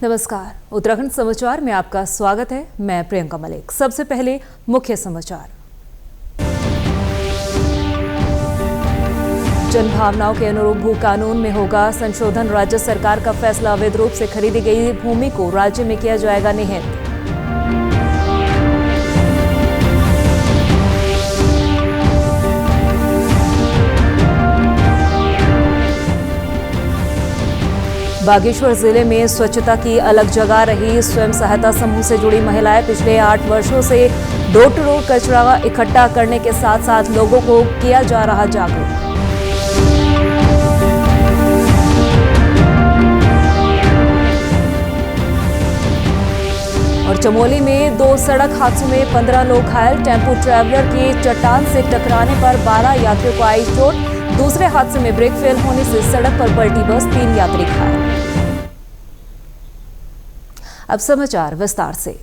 नमस्कार, उत्तराखंड समाचार में आपका स्वागत है। मैं प्रियंका मलिक। सबसे पहले मुख्य समाचार। जनभावनाओं के अनुरूप भू कानून में होगा संशोधन। राज्य सरकार का फैसला, अवैध रूप से खरीदी गई भूमि को राज्य में किया जाएगा निहित। बागेश्वर जिले में स्वच्छता की अलग जगह रही। स्वयं सहायता समूह से जुड़ी महिलाएं पिछले 8 वर्षों से डोर टू डोर कचरा इकट्ठा करने के साथ साथ लोगों को किया जा रहा जागरूक। और चमोली में 2 सड़क हादसों में 15 लोग घायल। टेम्पो ट्रैवलर की चट्टान से टकराने पर 12 यात्रियों को आई चोट। दूसरे हादसे में ब्रेक फेल होने से सड़क पर पलटी बस, 3 यात्री घायल। अब समाचार विस्तार से।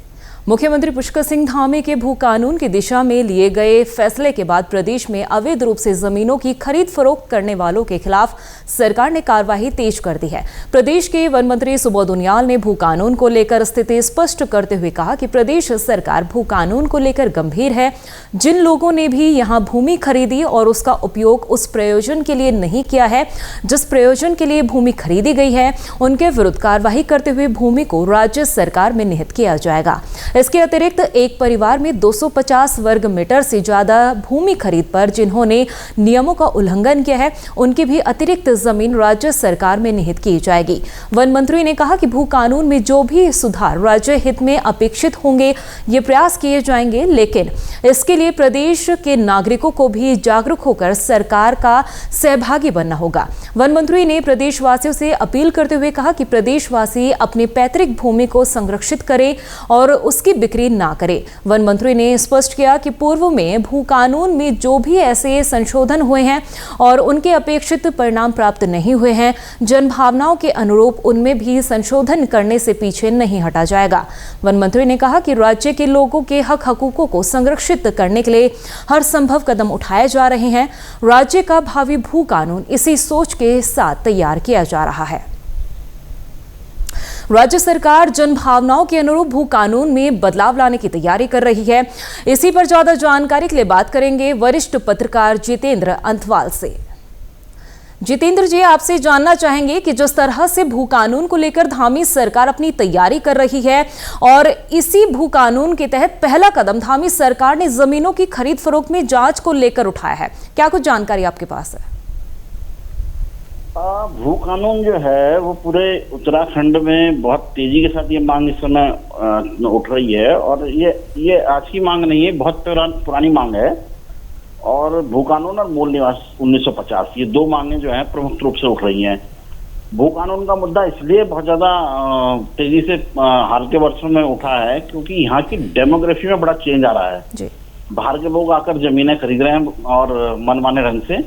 मुख्यमंत्री पुष्कर सिंह धामी के भू कानून की दिशा में लिए गए फैसले के बाद प्रदेश में अवैध रूप से जमीनों की खरीद फरोख्त करने वालों के खिलाफ सरकार ने कार्रवाई तेज कर दी है। प्रदेश के वन मंत्री सुबोध उनियाल ने भू कानून को लेकर स्थिति स्पष्ट करते हुए कहा कि प्रदेश सरकार भू कानून को लेकर गंभीर है। जिन लोगों ने भी यहां भूमि खरीदी और उसका उपयोग उस प्रयोजन के लिए नहीं किया है जिस प्रयोजन के लिए भूमि खरीदी गई है, उनके विरुद्ध कार्रवाई करते हुए भूमि को राज्य सरकार में निहित किया जाएगा। इसके अतिरिक्त एक परिवार में 250 वर्ग मीटर से ज्यादा भूमि खरीद पर जिन्होंने नियमों का उल्लंघन किया है, उनकी भी अतिरिक्त जमीन राज्य सरकार में निहित की जाएगी। वन मंत्री ने कहा कि भू कानून में जो भी सुधार राज्य हित में अपेक्षित होंगे, ये प्रयास किए जाएंगे, लेकिन इसके लिए प्रदेश के नागरिकों को भी जागरूक होकर सरकार का सहभागी बनना होगा। वन मंत्री ने प्रदेशवासियों से अपील करते हुए कहा कि प्रदेशवासी अपनी पैतृक भूमि को संरक्षित करें और उसकी बिक्री ना करे। वन मंत्री ने स्पष्ट किया कि पूर्व में भू कानून में जो भी ऐसे संशोधन हुए हैं और उनके अपेक्षित परिणाम प्राप्त नहीं हुए हैं, जनभावनाओं के अनुरूप उनमें भी संशोधन करने से पीछे नहीं हटा जाएगा। वन मंत्री ने कहा कि राज्य के लोगों के हक हकूकों को संरक्षित करने के लिए हर संभव कदम उठाए जा रहे हैं। राज्य का भावी भू कानून इसी सोच के साथ तैयार किया जा रहा है। राज्य सरकार जनभावनाओं के अनुरूप भू कानून में बदलाव लाने की तैयारी कर रही है। इसी पर ज्यादा जानकारी के लिए बात करेंगे वरिष्ठ पत्रकार जितेंद्र अंथवाल से। जितेंद्र जी, आपसे जानना चाहेंगे कि जिस तरह से भू कानून को लेकर धामी सरकार अपनी तैयारी कर रही है और इसी भू कानून के तहत पहला कदम धामी सरकार ने जमीनों की खरीद फरोख्त में जांच को लेकर उठाया है, क्या कुछ जानकारी आपके पास है? भू कानून जो है वो पूरे उत्तराखंड में बहुत तेजी के साथ ये मांग इस समय उठ रही है और ये आज की मांग नहीं है, बहुत पुरानी मांग है। और भू कानून और मूल निवास 1950, ये 2 मांगे जो है प्रमुख रूप से उठ रही हैं। भू कानून का मुद्दा इसलिए बहुत ज्यादा तेजी से हाल के वर्षों में उठा है क्योंकि यहाँ की डेमोग्राफी में बड़ा चेंज आ रहा है जी। बाहर के लोग आकर जमीनें खरीद रहे हैं और मनमाने ढंग से,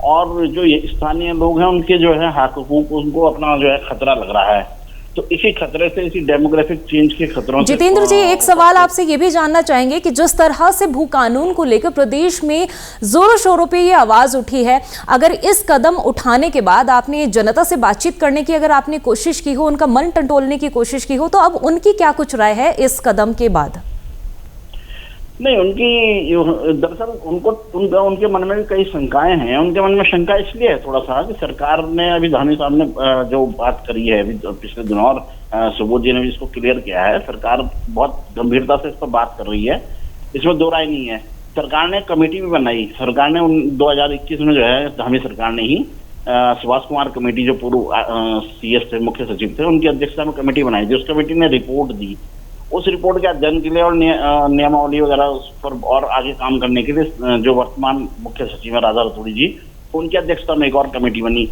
और जो ये स्थानीय लोग हैं उनके जो है हक हकूक, उनको अपना जो है खतरा लग रहा है। तो इसी खतरे से, इसी डेमोग्राफिक चेंज के खतरों से जितेंद्र जी, एक सवाल आपसे ये भी जानना चाहेंगे कि जिस तरह से भू कानून को लेकर प्रदेश में जोरों शोरों पे ये आवाज उठी है, अगर इस कदम उठाने के बाद आपने जनता से बातचीत करने की अगर आपने कोशिश की हो, उनका मन टटोलने की कोशिश की हो, तो अब उनकी क्या कुछ राय है इस कदम के बाद? नहीं, उनकी दरअसल उनके मन में भी कई शंकाएं हैं। उनके मन में शंका इसलिए है थोड़ा सा कि सरकार ने अभी धामी साहब ने जो बात करी है अभी पिछले दिनों, और सुबोध जी ने भी इसको क्लियर किया है, सरकार बहुत गंभीरता से इस पर बात कर रही है, इसमें 2 राय नहीं है। सरकार ने कमेटी भी बनाई, सरकार ने 2021 में जो है धामी सरकार ने ही सुभाष कुमार कमेटी, जो पूर्व CS थे, मुख्य सचिव थे, उनकी अध्यक्षता में कमेटी बनाई थी। उस कमेटी ने रिपोर्ट दी। उस रिपोर्ट के अध्ययन के लिए और नियमावली वगैरह उस पर और आगे काम करने के लिए जो वर्तमान मुख्य सचिव है राजा रतूड़ी जी, उनकी अध्यक्षता में एक और कमेटी बनी।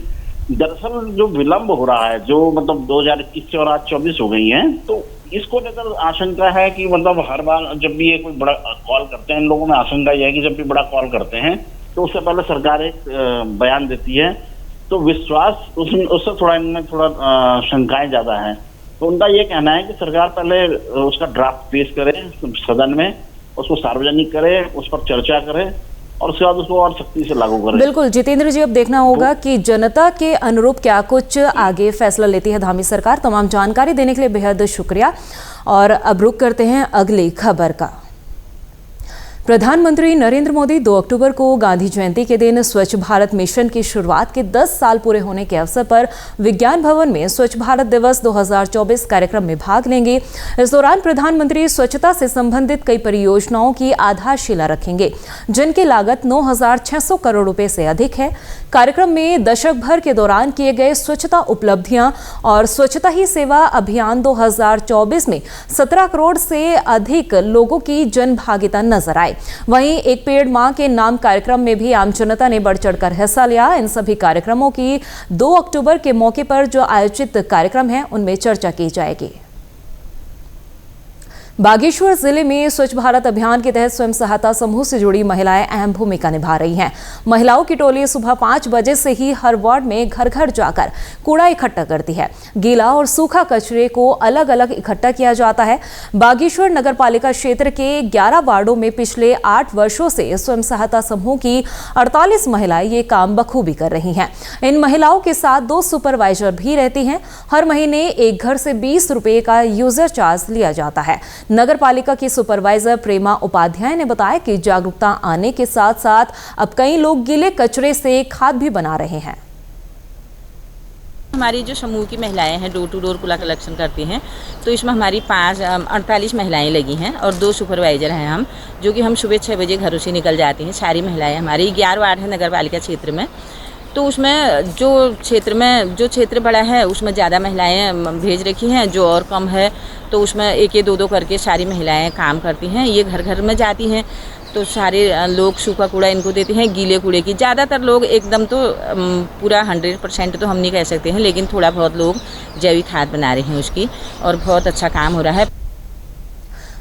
दरअसल जो विलंब हो रहा है, जो मतलब 2021 से और आज 24 हो गई है, तो इसको लेकर आशंका है कि मतलब हर बार जब भी ये कोई बड़ा कॉल करते हैं, इन लोगों में आशंका यह है कि जब भी बड़ा कॉल करते हैं तो उससे पहले सरकार एक बयान देती है, तो विश्वास उससे थोड़ा शंकाएं ज्यादा है। तो उनका ये कहना है कि सरकार पहले उसका ड्राफ्ट पेश करे सदन में, उसको सार्वजनिक करे, उस पर चर्चा करे, और उसके बाद उसको और सख्ती से लागू करें। बिल्कुल जितेंद्र जी, अब देखना होगा कि जनता के अनुरूप क्या कुछ आगे फैसला लेती है धामी सरकार। तमाम जानकारी देने के लिए बेहद शुक्रिया। और अब रुक करते हैं अगली खबर का। प्रधानमंत्री नरेंद्र मोदी 2 अक्टूबर को गांधी जयंती के दिन स्वच्छ भारत मिशन की शुरुआत के 10 साल पूरे होने के अवसर पर विज्ञान भवन में स्वच्छ भारत दिवस 2024 कार्यक्रम में भाग लेंगे। इस दौरान प्रधानमंत्री स्वच्छता से संबंधित कई परियोजनाओं की आधारशिला रखेंगे, जिनकी लागत 9,600 करोड़ रुपए से अधिक है। कार्यक्रम में दशक भर के दौरान किए गए स्वच्छता उपलब्धियां और स्वच्छता ही सेवा अभियान 2024 में 17 करोड़ से अधिक लोगों की जनभागिता नजर आई। वहीं एक पेड़ मां के नाम कार्यक्रम में भी आम जनता ने बढ़ चढ़कर हिस्सा लिया। इन सभी कार्यक्रमों की 2 अक्टूबर के मौके पर जो आयोजित कार्यक्रम है उनमें चर्चा की जाएगी। बागेश्वर जिले में स्वच्छ भारत अभियान के तहत स्वयं सहायता समूह से जुड़ी महिलाएं अहम भूमिका निभा रही हैं। महिलाओं की टोली सुबह 5 बजे से ही हर वार्ड में घर घर जाकर कूड़ा इकट्ठा करती है। गीला और सूखा कचरे को अलग अलग इकट्ठा किया जाता है। बागेश्वर नगर पालिका क्षेत्र के 11 वार्डों में पिछले 8 वर्षों से स्वयं सहायता समूह की 48 महिलाएं ये काम बखूबी कर रही हैं। इन महिलाओं के साथ 2 सुपरवाइजर भी रहती हैं। हर महीने एक घर से 20 रुपए का यूजर चार्ज लिया जाता है। नगर पालिका की सुपरवाइजर प्रेमा उपाध्याय ने बताया कि जागरूकता आने के साथ साथ अब कई लोग गीले कचरे से खाद भी बना रहे हैं। हमारी जो समूह की महिलाएं हैं डोर टू डोर कूड़ा कलेक्शन करती हैं, तो इसमें हमारी 48 महिलाएं लगी हैं और 2 सुपरवाइजर हैं हम, जो कि हम सुबह 6 बजे घरों से निकल जाती हैं। सारी महिलाएं हमारी 11 वार्ड है नगर पालिका क्षेत्र में, तो उसमें जो क्षेत्र बड़ा है उसमें ज़्यादा महिलाएं भेज रखी हैं। जो और कम है तो उसमें 1-1, 2-2 करके सारी महिलाएं काम करती हैं। ये घर घर में जाती हैं, तो सारे लोग सूखा कूड़ा इनको देते हैं। गीले कूड़े की ज़्यादातर लोग एकदम तो पूरा 100% तो हम नहीं कह सकते हैं, लेकिन थोड़ा बहुत लोग जैविक खाद बना रहे हैं उसकी, और बहुत अच्छा काम हो रहा है।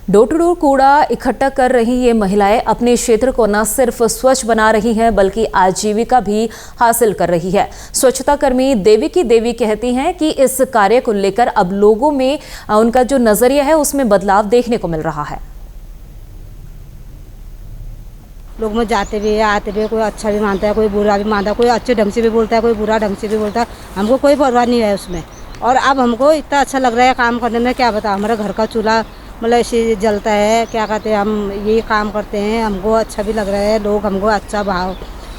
डोर टू डोर कूड़ा इकट्ठा कर रही ये महिलाएं अपने क्षेत्र को न सिर्फ स्वच्छ बना रही हैं बल्कि आजीविका भी हासिल कर रही है। स्वच्छता कर्मी देवी कहती हैं कि इस कार्य को लेकर अब लोगों में उनका जो नजरिया है उसमें बदलाव देखने को मिल रहा है। लोग में जाते भी है, आते भी है, कोई अच्छा भी मानता है, कोई बुरा भी मानता है, कोई अच्छे ढंग से भी बोलता है, कोई बुरा ढंग से भी बोलता है। हमको कोई परवाह नहीं है उसमें। और अब हमको इतना अच्छा लग रहा है काम करने में, क्या बता। हमारा घर का चूल्हा मतलब ऐसे जलता है, क्या कहते हैं, हम यही काम करते हैं, हमको अच्छा भी लग रहा है। लोग हमको अच्छा भाव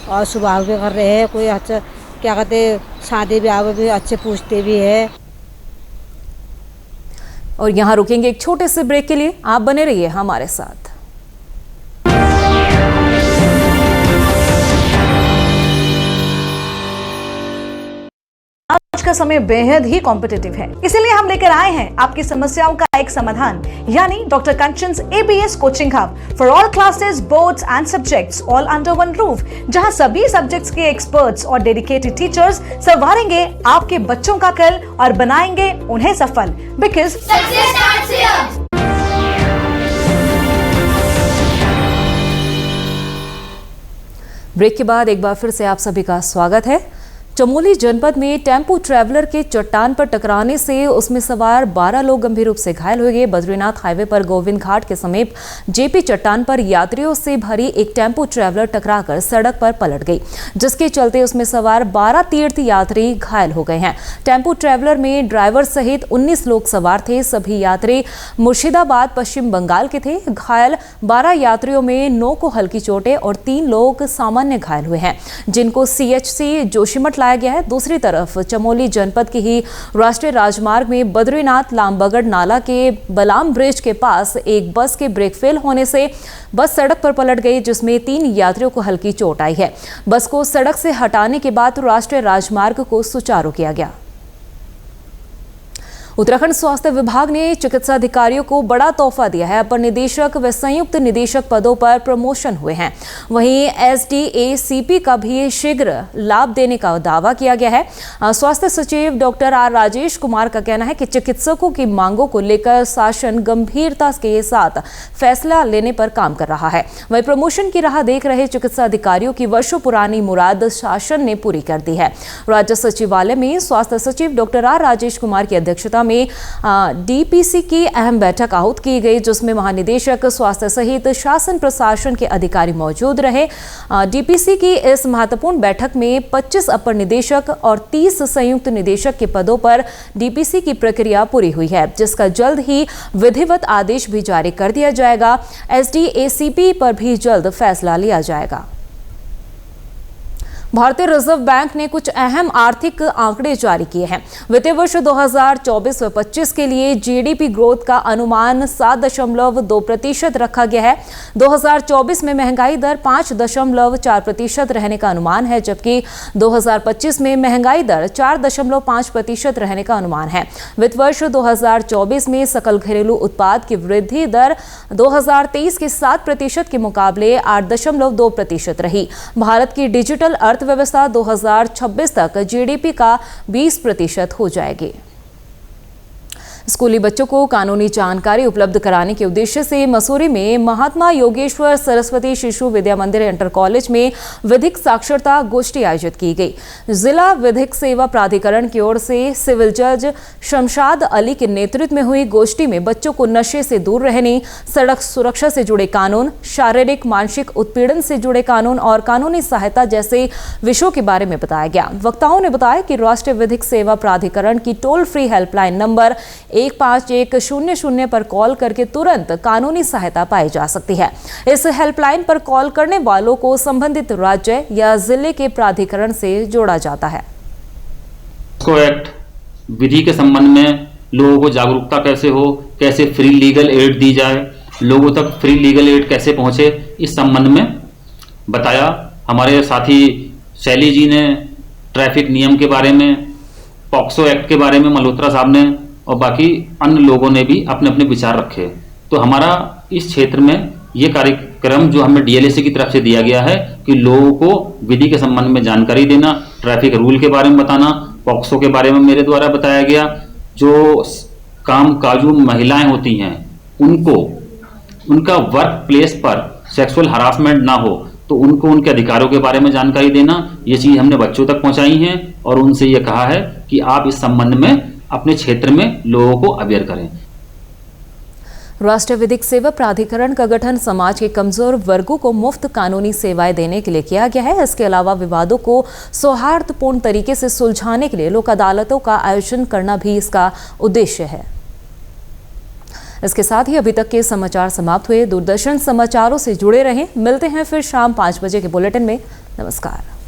और स्वभाव भी कर रहे हैं। कोई अच्छा क्या कहते हैं, शादी ब्याह में भी अच्छे पूछते भी है। और यहाँ रुकेंगे एक छोटे से ब्रेक के लिए, आप बने रहिए हमारे साथ। आज का समय बेहद ही कॉम्पिटिटिव है, इसीलिए हम लेकर आए हैं आपकी समस्याओं का एक समाधान, यानी doctor Kanchan's ABS coaching hub for all classes, boards and subjects, all under one roof, जहां सभी सब्जेक्ट्स के एक्सपर्ट्स और डेडिकेटेड टीचर्स संवारेंगे आपके बच्चों का कल और बनाएंगे उन्हें सफल। Because success starts here. Break के बाद एक बार फिर से आप सभी का स्वागत है। चमोली जनपद में टेम्पो ट्रैवलर के चट्टान पर टकराने से उसमें सवार 12 लोग गंभीर रूप से घायल हो गए। बद्रीनाथ हाईवे पर गोविंद घाट के समीप जेपी चट्टान पर यात्रियों से भरी एक टेम्पो ट्रैवलर टकराकर सड़क पर पलट गई, जिसके चलते उसमें सवार 12 तीर्थ यात्री घायल हो गए हैं। टेम्पो ट्रैवलर में ड्राइवर सहित 19 लोग सवार थे। सभी यात्री मुर्शिदाबाद पश्चिम बंगाल के थे। घायल 12 यात्रियों में 9 को हल्की चोटें और 3 लोग सामान्य घायल हुए हैं, जिनको CHC जोशीमठ लाया गया है। दूसरी तरफ चमोली जनपद की ही राष्ट्रीय राजमार्ग में बद्रीनाथ लामबगड़ नाला के बलाम ब्रिज के पास एक बस के ब्रेक फेल होने से बस सड़क पर पलट गई, जिसमें 3 यात्रियों को हल्की चोट आई है। बस को सड़क से हटाने के बाद राष्ट्रीय राजमार्ग को सुचारू किया गया। उत्तराखंड स्वास्थ्य विभाग ने चिकित्सा अधिकारियों को बड़ा तोहफा दिया है। अपर निदेशक व संयुक्त निदेशक पदों पर प्रमोशन हुए हैं। वहीं SDACP का भी शीघ्र लाभ देने का दावा किया गया है। स्वास्थ्य सचिव डॉक्टर R राजेश कुमार का कहना है कि चिकित्सकों की मांगों को लेकर शासन गंभीरता के साथ फैसला लेने पर काम कर रहा है। वहीं प्रमोशन की राह देख रहे चिकित्सा अधिकारियों की वर्षों पुरानी मुराद शासन ने पूरी कर दी है। राज्य सचिवालय में स्वास्थ्य सचिव डॉक्टर R राजेश कुमार की अध्यक्षता दिशा में डीपीसी की अहम बैठक आहूत की गई, जिसमें महानिदेशक स्वास्थ्य सहित शासन प्रशासन के अधिकारी मौजूद रहे। डीपीसी की इस महत्वपूर्ण बैठक में 25 अपर निदेशक और 30 संयुक्त निदेशक के पदों पर डीपीसी की प्रक्रिया पूरी हुई है, जिसका जल्द ही विधिवत आदेश भी जारी कर दिया जाएगा। एसडीएसीपी पर भी जल्द फैसला लिया जाएगा। भारतीय रिजर्व बैंक ने कुछ अहम आर्थिक आंकड़े जारी किए हैं। वित्तीय वर्ष 2024-25 के लिए जीडीपी ग्रोथ का अनुमान 7.2% रखा गया है। 2024 में महंगाई दर 5.4% रहने का अनुमान है, जबकि 2025 में महंगाई दर 4.5% रहने का अनुमान है। वित्त वर्ष 2024 में सकल घरेलू उत्पाद की वृद्धि दर 2023 के 7% के मुकाबले 8.2% रही। भारत की डिजिटल अर्थव्यवस्था 2026 तक जीडीपी का 20% हो जाएगी। स्कूली बच्चों को कानूनी जानकारी उपलब्ध कराने के उद्देश्य से मसूरी में महात्मा योगेश्वर सरस्वती शिशु विद्या मंदिर इंटर कॉलेज में विधिक साक्षरता गोष्ठी आयोजित की गई। जिला विधिक सेवा प्राधिकरण की ओर से सिविल जज शमशाद अली के नेतृत्व में हुई गोष्ठी में बच्चों को नशे से दूर रहने, सड़क सुरक्षा से जुड़े कानून, शारीरिक मानसिक उत्पीड़न से जुड़े कानून और कानूनी सहायता जैसे विषयों के बारे में बताया गया। वक्ताओं ने बताया कि राष्ट्रीय विधिक सेवा प्राधिकरण की टोल फ्री हेल्पलाइन नंबर 15100 पर कॉल करके तुरंत कानूनी सहायता पाई जा सकती है। इस हेल्पलाइन पर कॉल करने वालों को संबंधित राज्य या जिले के प्राधिकरण से जोड़ा जाता है। पॉक्सो एक्ट विधि के संबंध में लोगों को जागरूकता कैसे हो, कैसे फ्री लीगल एड दी जाए, लोगों तक फ्री लीगल एड कैसे पहुंचे, इस संबंध में बताया। हमारे साथी शैली जी ने ट्रैफिक नियम के बारे में, पॉक्सो एक्ट के बारे में मल्होत्रा साहब ने और बाकी अन्य लोगों ने भी अपने अपने विचार रखे। तो हमारा इस क्षेत्र में ये कार्यक्रम जो हमें डीएलएसी की तरफ से दिया गया है कि लोगों को विधि के संबंध में जानकारी देना, ट्रैफिक रूल के बारे में बताना, पॉक्सो के बारे में मेरे द्वारा बताया गया। जो काम काजू महिलाएं होती हैं उनको उनका वर्क प्लेस पर सेक्सुअल हरासमेंट ना हो, तो उनको उनके अधिकारों के बारे में जानकारी देना, ये चीज़ हमने बच्चों तक पहुंचाई है और उनसे ये कहा है कि आप इस संबंध में अपने क्षेत्र में लोगों को अवेयर करें। राष्ट्रीय विधिक सेवा प्राधिकरण का गठन समाज के कमजोर वर्गों को मुफ्त कानूनी सेवाएं देने के लिए किया गया है। इसके अलावा विवादों को सौहार्दपूर्ण तरीके से सुलझाने के लिए लोक अदालतों का आयोजन करना भी इसका उद्देश्य है। इसके साथ ही अभी तक के समाचार समाप्त हुए। दूरदर्शन समाचारों से जुड़े रहें। मिलते हैं फिर शाम 5 बजे के बुलेटिन में। नमस्कार।